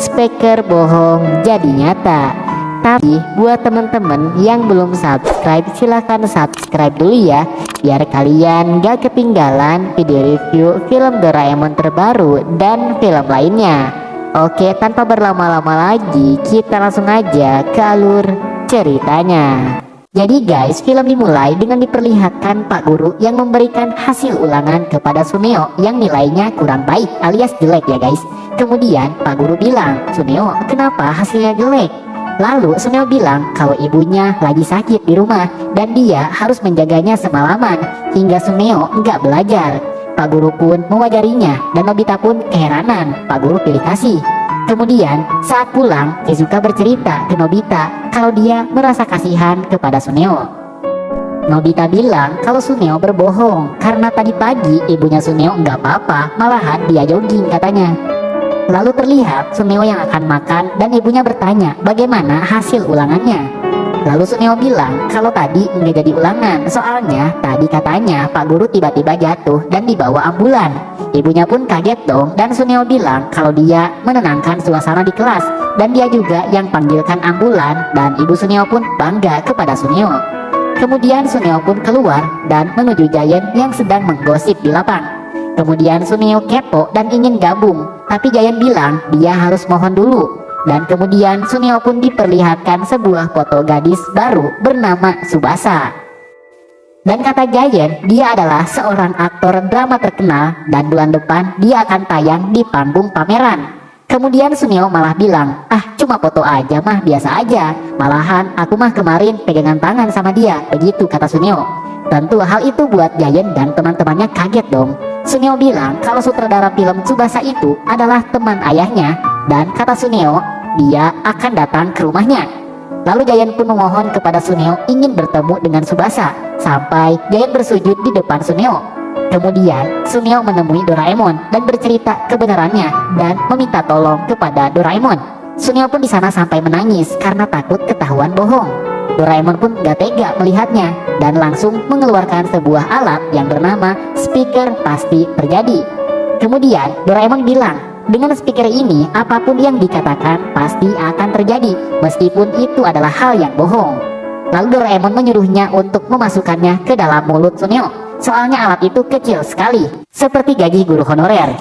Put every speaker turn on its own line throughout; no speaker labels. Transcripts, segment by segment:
speaker bohong jadi nyata. Tapi buat temen-temen yang belum subscribe, silahkan subscribe dulu ya, biar kalian gak ketinggalan video review film Doraemon terbaru dan film lainnya. Oke, tanpa berlama-lama lagi, kita langsung aja ke alur ceritanya. Jadi guys, film dimulai dengan diperlihatkan Pak Guru yang memberikan hasil ulangan kepada Suneo yang nilainya kurang baik alias jelek ya guys. Kemudian Pak Guru bilang, "Suneo, kenapa hasilnya jelek?" Lalu Suneo bilang kalau ibunya lagi sakit di rumah dan dia harus menjaganya semalaman hingga Suneo nggak belajar. Pak Guru pun mewajarinya dan Nobita pun keheranan. Pak Guru pilih kasih. Kemudian saat pulang, Shizuka bercerita ke Nobita kalau dia merasa kasihan kepada Suneo. Nobita bilang kalau Suneo berbohong karena tadi pagi ibunya Suneo nggak apa-apa, malahan dia jogging katanya. Lalu terlihat Suneo yang akan makan dan ibunya bertanya bagaimana hasil ulangannya. Lalu Suneo bilang kalau tadi nggak jadi ulangan, soalnya tadi katanya Pak Guru tiba-tiba jatuh dan dibawa ambulan. Ibunya pun kaget dong dan Suneo bilang kalau dia menenangkan suasana di kelas dan dia juga yang panggilkan ambulan dan ibu Suneo pun bangga kepada Suneo. Kemudian Suneo pun keluar dan menuju Giant yang sedang menggosip di lapang. Kemudian Suneo kepo dan ingin gabung, tapi Giant bilang dia harus mohon dulu. Dan kemudian Suneo pun diperlihatkan sebuah foto gadis baru bernama Tsubasa. Dan kata Giant, dia adalah seorang aktor drama terkenal dan bulan depan dia akan tayang di panggung pameran. Kemudian Suneo malah bilang, cuma foto aja mah biasa aja. Malahan aku mah kemarin pegangan tangan sama dia, begitu kata Suneo. Tentu hal itu buat Giant dan teman-temannya kaget dong. Suneo bilang kalau sutradara film Tsubasa itu adalah teman ayahnya. Dan kata Suneo, dia akan datang ke rumahnya. Lalu Giant pun memohon kepada Suneo ingin bertemu dengan Tsubasa. Sampai Giant bersujud di depan Suneo. Kemudian Suneo menemui Doraemon dan bercerita kebenarannya dan meminta tolong kepada Doraemon. Suneo pun di sana sampai menangis karena takut ketahuan bohong. Doraemon pun gak tega melihatnya dan langsung mengeluarkan sebuah alat yang bernama speaker pasti terjadi. Kemudian Doraemon bilang, dengan speaker ini apapun yang dikatakan pasti akan terjadi meskipun itu adalah hal yang bohong. Lalu Doraemon menyuruhnya untuk memasukkannya ke dalam mulut Suneo. Soalnya alat itu kecil sekali, seperti gaji guru honorer.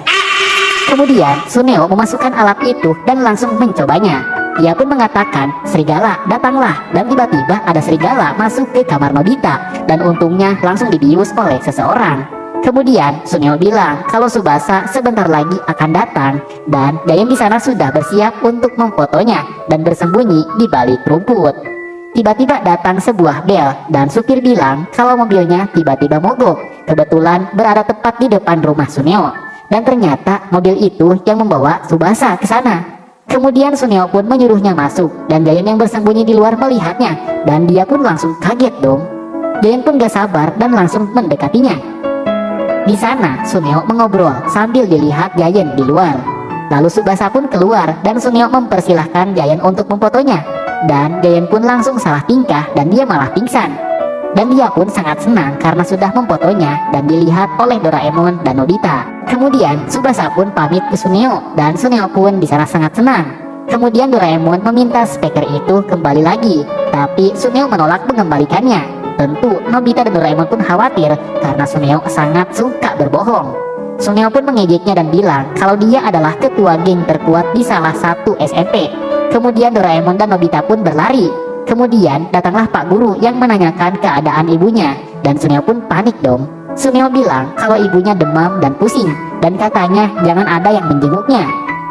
Kemudian Suneo memasukkan alat itu dan langsung mencobanya. Ia pun mengatakan, "Serigala, datanglah." Dan tiba-tiba ada serigala masuk ke kamar Nobita dan untungnya langsung dibius oleh seseorang. Kemudian Suneo bilang kalau Tsubasa sebentar lagi akan datang dan Giant di sana sudah bersiap untuk memfotonya dan bersembunyi di balik rumput. Tiba-tiba datang sebuah bel dan supir bilang kalau mobilnya tiba-tiba mogok. Kebetulan berada tepat di depan rumah Suneo dan ternyata mobil itu yang membawa Tsubasa ke sana. Kemudian Suneo pun menyuruhnya masuk dan Giant yang bersembunyi di luar melihatnya dan dia pun langsung kaget dong. Giant pun gak sabar dan langsung mendekatinya. Di sana Suneo mengobrol sambil dilihat Giant di luar. Lalu Tsubasa pun keluar dan Suneo mempersilahkan Giant untuk memfotonya. Dan Giant pun langsung salah tingkah dan dia malah pingsan. Dan dia pun sangat senang karena sudah memfotonya dan dilihat oleh Doraemon dan Nobita. Kemudian Tsubasa pun pamit ke Suneo dan Suneo pun di sana sangat senang. Kemudian Doraemon meminta speaker itu kembali lagi, tapi Suneo menolak mengembalikannya. Tentu Nobita dan Doraemon pun khawatir karena Suneo sangat suka berbohong. Suneo pun mengejeknya dan bilang kalau dia adalah ketua geng terkuat di salah satu SMP. Kemudian Doraemon dan Nobita pun berlari. Kemudian datanglah Pak Guru yang menanyakan keadaan ibunya dan Suneo pun panik dong. Suneo bilang kalau ibunya demam dan pusing dan katanya jangan ada yang menjenguknya.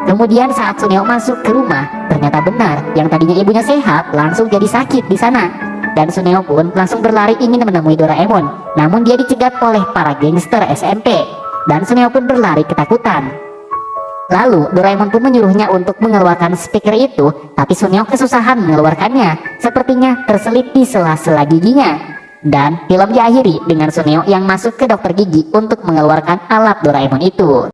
Kemudian saat Suneo masuk ke rumah, ternyata benar yang tadinya ibunya sehat langsung jadi sakit di sana. Dan Suneo pun langsung berlari ingin menemui Doraemon, namun dia dicegat oleh para gangster SMP dan Suneo pun berlari ketakutan. Lalu Doraemon pun menyuruhnya untuk mengeluarkan speaker itu, tapi Suneo kesusahan mengeluarkannya, sepertinya terselip di sela-sela giginya. Dan film diakhiri dengan Suneo yang masuk ke dokter gigi untuk mengeluarkan alat Doraemon itu.